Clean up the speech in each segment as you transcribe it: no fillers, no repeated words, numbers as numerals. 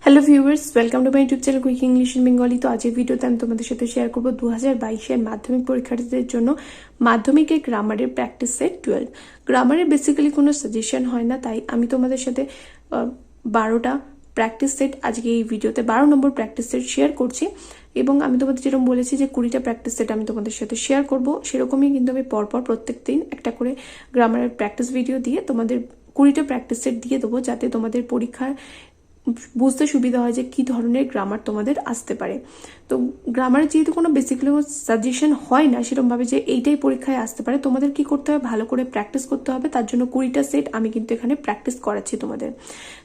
Hello viewers, welcome to my YouTube channel quick English in Bengali. তো আজকের ভিডিওতে আমি তোমাদের সাথে শেয়ার করবো 2022-এর মাধ্যমিক পরীক্ষার্থীদের জন্য মাধ্যমিকের গ্রামারের প্র্যাকটিস সেট 12। গ্রামারের বেসিক্যালি কোনো সাজেশন হয় না, তাই আমি তোমাদের সাথে 12টা প্র্যাকটিস সেট আজকে এই ভিডিওতে 12 নম্বর প্র্যাকটিস সেট শেয়ার করছি। এবং আমি তোমাদের যেরকম বলেছি যে 20টা প্র্যাকটিস সেট আমি তোমাদের সাথে শেয়ার করব, সেরকমই কিন্তু আমি পরপর প্রত্যেক দিন একটা করে গ্রামারের প্র্যাকটিস ভিডিও দিয়ে তোমাদের 20টা প্র্যাকটিস সেট দিয়ে দেবো, যাতে তোমাদের পরীক্ষায় বুঝতে সুবিধা হয় যে কি ধরনের গ্রামার তোমাদের আসতে পারে। তো গ্রামারের যেহেতু কোনো বেসিক্যালি সাজেশন হয় না সেরকমভাবে যে এইটাই পরীক্ষায় আসতে পারে, তোমাদের কি করতে হবে, ভালো করে প্র্যাকটিস করতে হবে। তার জন্য 20টা সেট আমি কিন্তু এখানে প্র্যাকটিস করাচ্ছি তোমাদের।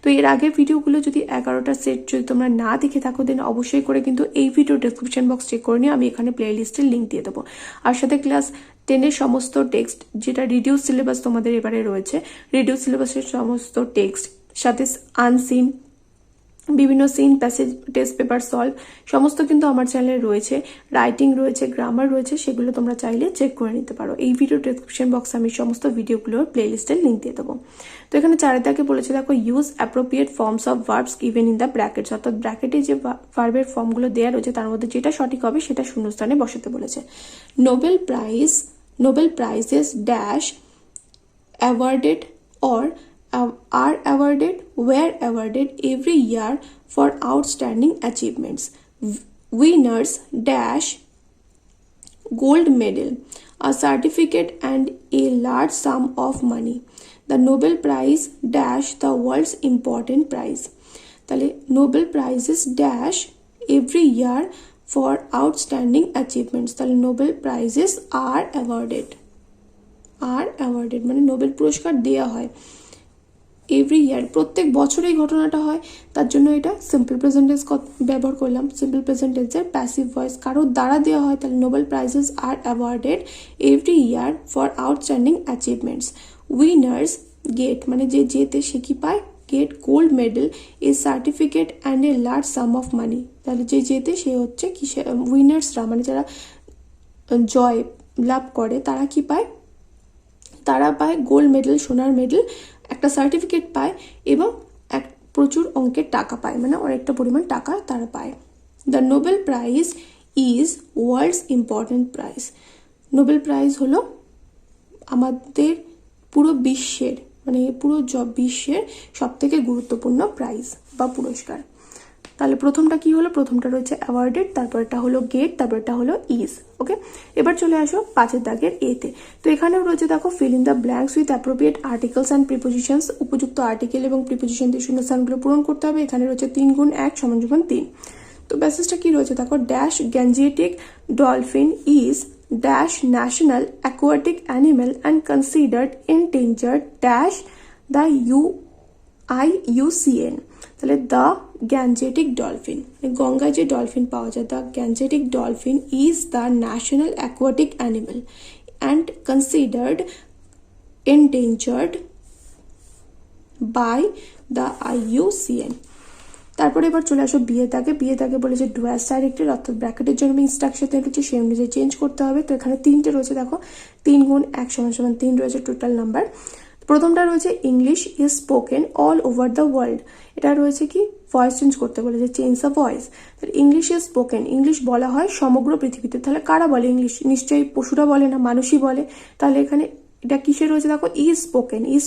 তো এর আগের ভিডিওগুলো যদি 11টা সেট যদি তোমরা না দেখে থাকো, দেন অবশ্যই করে কিন্তু এই ভিডিও ডেসক্রিপশন বক্স চেক করে নিও, আমি এখানে প্লে লিস্টের লিঙ্ক দিয়ে দেবো। আর সাথে ক্লাস 10-এর সমস্ত টেক্সট, যেটা রিডিউস সিলেবাস তোমাদের এবারে রয়েছে, রিডিউস সিলেবাসের সমস্ত টেক্সট, সাথে আনসিন, বিভিন্ন seen, passage, test paper solve সমস্ত কিন্তু আমার চ্যানেলে রয়েছে। রাইটিং রয়েছে, গ্রামার রয়েছে, সেগুলো তোমরা চাইলে চেক করে নিতে পারো। এই ভিডিও ডেসক্রিপশন বক্সে আমি সমস্ত ভিডিওগুলোর প্লেলিস্টের লিঙ্ক দিয়ে দেবো। তো এখানে চারিদাকে বলেছে, দেখো, use appropriate forms of verbs given in the brackets, অর্থাৎ ব্র্যাকেটে যে ভার্বের ফর্মগুলো দেওয়া রয়েছে তার মধ্যে যেটা সঠিক হবে সেটা শূন্যস্থানে বসাতে বলেছে। Nobel prices dash awarded or are awarded, were awarded every year for outstanding achievements. Winners dash gold medal, a certificate and a large sum of money. The Nobel Prize dash the world's important prize. তাহলে Nobel prices dash every year for outstanding achievements, তাহলে Nobel prizes are awarded মানে Nobel পুরস্কার দেওয়া হয় every year, প্রত্যেক বছর এই ঘটনাটা হয়। তার জন্য এটা সিম্পল প্রেজেন্টেন্স ব্যবহার করলাম। সিম্পল প্রেজেন্টেন্সের প্যাসিভ ভয়েস কারোর দ্বারা দেওয়া হয়, তাহলে Nobel prizes are awarded every year for outstanding achievements. Winners get, মানে যে জেতে সে কি পায়, get gold medal, a certificate and a large sum of money. তাহলে যে জেতে সে হচ্ছে কি, উইনার্সরা মানে যারা জয় লাভ করে তারা কি পায়, তারা পায় গোল্ড মেডেল, সোনার মেডেল, একটা সার্টিফিকেট পায় এবং প্রচুর অঙ্কের টাকা পায়, মানে অনেকটা পরিমাণ টাকা তারা পায়। The Nobel prize is world's important prize. Nobel prize হলো আমাদের পুরো বিশ্বের, মানে পুরো বিশ্বের সব থেকে গুরুত্বপূর্ণ প্রাইজ বা পুরস্কার। তাহলে প্রথমটা কি হলো, প্রথমটা রয়েছে অ্যাওয়ার্ডেড, তারপরটা হলো গেট, তারপরটা হলো ইজ। ওকে, এবার চলে আসো 5-এর দাগের এতে। তো এখানেও রয়েছে, দেখো, fill in the blanks with appropriate articles and prepositions. উপযুক্ত আর্টিকেল এবং প্রিপোজিশন দিয়ে শূন্যস্থানগুলো পূরণ করতে হবে। এখানে রয়েছে 3 গুণ 1 সমান 3। তো প্যাসেজটা কি রয়েছে, দেখো, dash gangetic dolphin is dash national aquatic animal and considered endangered dash the IUCN। তাহলে দ্য গ্যাঞ্জেটিক ডলফিন, গঙ্গায় যে ডলফিন পাওয়া যায়, the gangetic dolphin is the national aquatic animal and considered endangered by the IUCN। তারপরে এবার চলে আসো বিয়ে তাকে বলেছে ডুয়াস ডাইরেক্টেড, অর্থাৎ ব্র্যাকেটের জন্য ইনস্ট্রাকশন রয়েছে, সেই অনুযায়ী চেঞ্জ করতে হবে। তো এখানে 3টে রয়েছে, দেখো, 3 গুণ 1 সমান 3 রয়েছে টোটাল নাম্বার। প্রথমটা রয়েছে English is spoken all over the world, এটা রয়েছে কি ভয়েস চেঞ্জ করতে বলেছে, change the voice. English is spoken, English বলা হয় সমগ্র পৃথিবীতে। তাহলে কারা বলে ইংলিশ, নিশ্চয়ই পশুরা বলে না, মানুষই বলে। তাহলে এখানে এটা কিসে রয়েছে, দেখো, ইজ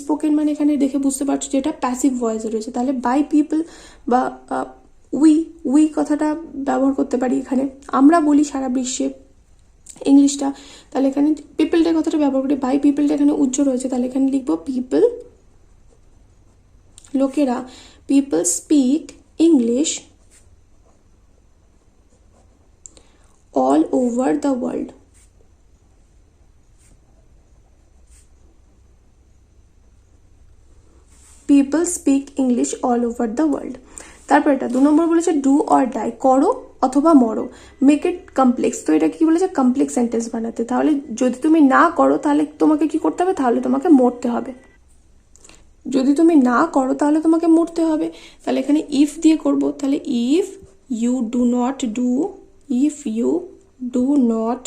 স্পোকেন মানে এখানে দেখে বুঝতে পারছো যে এটা প্যাসিভ ভয়েসে রয়েছে। তাহলে বাই পিপল বা উই কথাটা ব্যবহার করতে পারি। এখানে আমরা বলি সারা বিশ্বে ইংলিশটা, তাহলে এখানে পিপলটা কথাটা ব্যবহার করি। বাই পিপলটা এখানে উজ্জ রয়েছে, তাহলে এখানে লিখবো পিপল, লোকেরা, people speak English all over the world. People speak English all over the world. তারপর এটা 2 নম্বর বলেছে ডু অর ডাই, করো অথবা মরো, মেক ইট কমপ্লেক্স। তো এটা কি বলেছে, কমপ্লেক্স সেন্টেন্স বানাতে। তাহলে যদি তুমি না করো তাহলে তোমাকে কি করতে হবে, তাহলে তোমাকে মরতে হবে। যদি তুমি না করো তাহলে তোমাকে মরতে হবে। তাহলে এখানে ইফ দিয়ে করব, তাহলে if you do not do, if you do not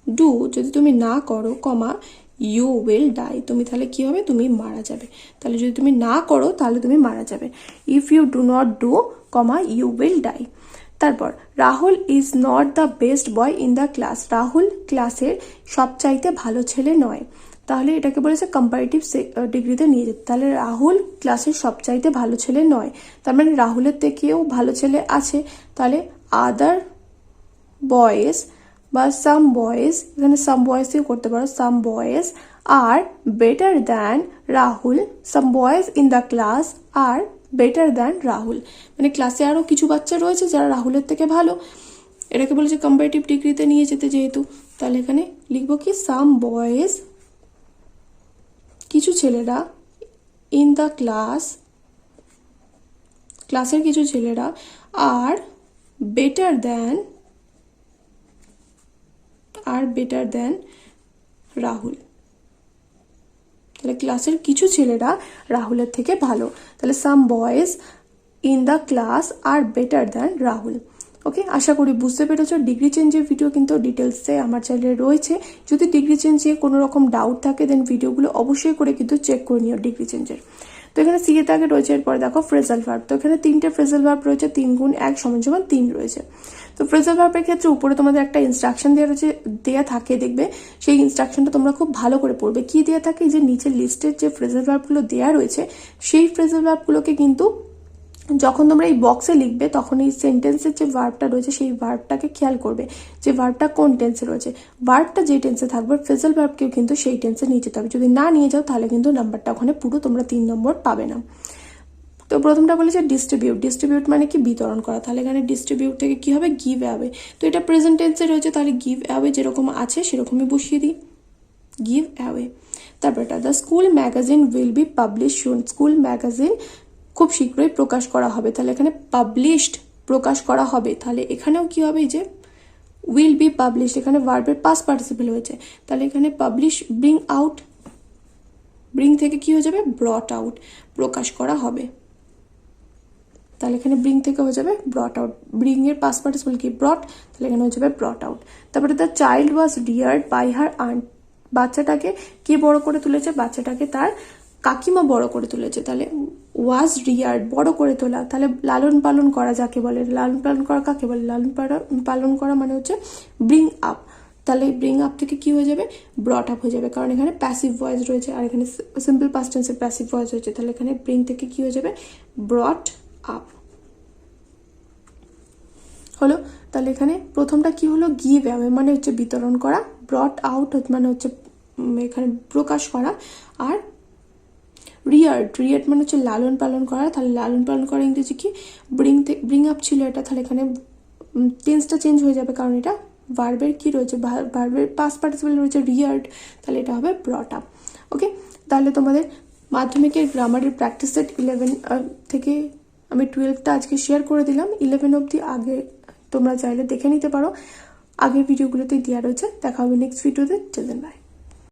do, যদি তুমি না করো, কমা, ইউ উইল ডাই। তুমি তাহলে কি হবে, তুমি মারা যাবে। তাহলে যদি তুমি না করো তাহলে তুমি মারা যাবে। If you do not do, comma, you will die. তারপর Rahul is not the best boy in the class. Rahul ক্লাসের সবচাইতে ভালো ছেলে নয়। তাহলে এটাকে বলেছে কম্পারেটিভ ডিগ্রিতে নিয়ে যেতে। তাহলে রাহুল ক্লাসের সবচাইতে ভালো ছেলে নয়, তার মানে রাহুলের থেকেও ভালো ছেলে আছে। তাহলে আদার বয়েজ বা সাম বয়েজ, এখানে সাম বয়েজ দিয়ে করতে পারো, some boys are better than Rahul. Some boys in the class are better than Rahul, মানে ক্লাসে আরও কিছু বাচ্চা রয়েছে যারা রাহুলের থেকে ভালো। এটাকে বলেছে কম্পারেটিভ ডিগ্রিতে নিয়ে যেতে যেহেতু, তাহলে এখানে লিখবো কি সাম বয়েজ, কিছু ছেলেরা, ইন দ্য ক্লাস, ক্লাসের কিছু ছেলেরা, আর বেটার দ্যান রাহুল। তাহলে ক্লাসের কিছু ছেলেরা রাহুলের থেকে ভালো। তাহলে some boys in the class are better than Rahul. Okay, আশা করি বুঝতে পেরেছো। ডিগ্রি চেঞ্জের ভিডিও কিন্তু ডিটেলসে আমার চ্যানেলে রয়েছে। যদি ডিগ্রি চেঞ্জে কোনো রকম ডাউট থাকে দেন ভিডিওগুলো অবশ্যই করে কিন্তু চেক করে নিও ডিগ্রি চেঞ্জের। তো এখানে সি এর আগে রয়েছে, এরপরে দেখো ফ্রেজাল ভার্ব। তো এখানে 3টে ফ্রেজাল ভার্ব রয়েছে, 3 গুণ 1 সমান 3 রয়েছে। তো ফ্রেজাল ভার্বের ক্ষেত্রে উপরে তোমাদের একটা ইনস্ট্রাকশন দেওয়া থাকে, দেখবে সেই ইনস্ট্রাকশনটা তোমরা খুব ভালো করে পড়বে। কি দেওয়া থাকে, যে নিচের লিস্টের যে ফ্রেজাল ভার্বগুলো দেওয়া রয়েছে সেই ফ্রেজাল ভার্বগুলোকে কিন্তু যখন তোমরা এই বক্সে লিখবে তখন এই সেন্টেন্সের যে ভার্বটা রয়েছে সেই ভার্বটাকে খেয়াল করবে যে ভার্বটা কোন টেন্সে রয়েছে। ভার্বটা যে টেন্সে থাকবে ফ্রেজাল ভার্বকেও কিন্তু সেই টেন্সে নিয়ে যেতে হবে। যদি না নিয়ে যাও তাহলে কিন্তু নাম্বারটা ওখানে পুরো তোমরা 3 নম্বর পাবে না। তো প্রথমটা বলেছে ডিস্ট্রিবিউট। ডিস্ট্রিবিউট মানে কি, বিতরণ করা। তাহলে এখানে ডিস্ট্রিবিউট থেকে কি হবে, গিভ অ্যাওয়ে। তো এটা প্রেজেন্ট টেন্সে রয়েছে, তাহলে গিভ অ্যাওয়ে যেরকম আছে সেরকমই বসিয়ে দিই, গিভ অ্যাওয়ে। তারপরটা the school magazine will be publish soon. School magazine খুব শীঘ্রই প্রকাশ করা হবে। তাহলে এখানে পাবলিশড, প্রকাশ করা হবে। তাহলে এখানেও কি হবে, যে উইল বি পাবলিশড, এখানে ভার্বের পাস্ট পার্টিসিপল হয়েছে। তাহলে এখানে পাবলিশ, ব্রিং আউট, ব্রিং থেকে কি হয়ে যাবে, ব্রট আউট, প্রকাশ করা হবে। তাহলে এখানে ব্রিং থেকে হয়ে যাবে ব্রট আউট। ব্রিং এর পাস্ট পার্টিসিপল কি, ব্রট, তাহলে এখানে হয়ে যাবে ব্রট আউট। তারপরে the child was reared by her aunt. বাচ্চাটাকে কে বড় করে তুলেছে, বাচ্চাটাকে তার কাকিমা বড় করে তুলেছে। তাহলে ওয়াজ রিয়ার্ড, বড় করে তোলা। তাহলে লালন পালন করা যাকে বলে, লালন পালন করা কাকে বলে, লালন পালন করা মানে হচ্ছে ব্রিং আপ। তাহলে ব্রিং আপ থেকে কি হয়ে যাবে, ব্রট আপ হয়ে যাবে, কারণ এখানে প্যাসিভ ভয়েস রয়েছে আর এখানে সিম্পল পাস্ট টেন্সের প্যাসিভ ভয়েস রয়েছে। তাহলে এখানে ব্রিং থেকে কি হয়ে যাবে, ব্রট আপ হলো। তাহলে এখানে প্রথমটা কি হলো, গিভ অ্যাওয়ে মানে হচ্ছে বিতরণ করা, ব্রট আউট মানে হচ্ছে এখানে প্রকাশ করা, আর রিয়ার্ড, রিয়ার্ড মানে হচ্ছে লালন পালন করা। তাহলে লালন পালন করা ইংরেজি কি, ব্রিং আপ ছিল এটা। তাহলে এখানে টেন্সটা চেঞ্জ হয়ে যাবে, কারণ এটা ভার্বের কি রয়েছে, ভার্বের পাস্ট পার্টিসিপল রয়েছে রিয়ার্ড, তাহলে এটা হবে ব্রট আপ। ওকে, তাহলে তোমাদের মাধ্যমিকের গ্রামারের প্র্যাকটিস সেট 11 থেকে আমি 12টা আজকে শেয়ার করে দিলাম। 11 অবধি আগে তোমরা চাইলে দেখে নিতে পারো, আগের ভিডিওগুলোতে দেওয়া রয়েছে। দেখা হবে নেক্সট ভিডিওতে। Till then by.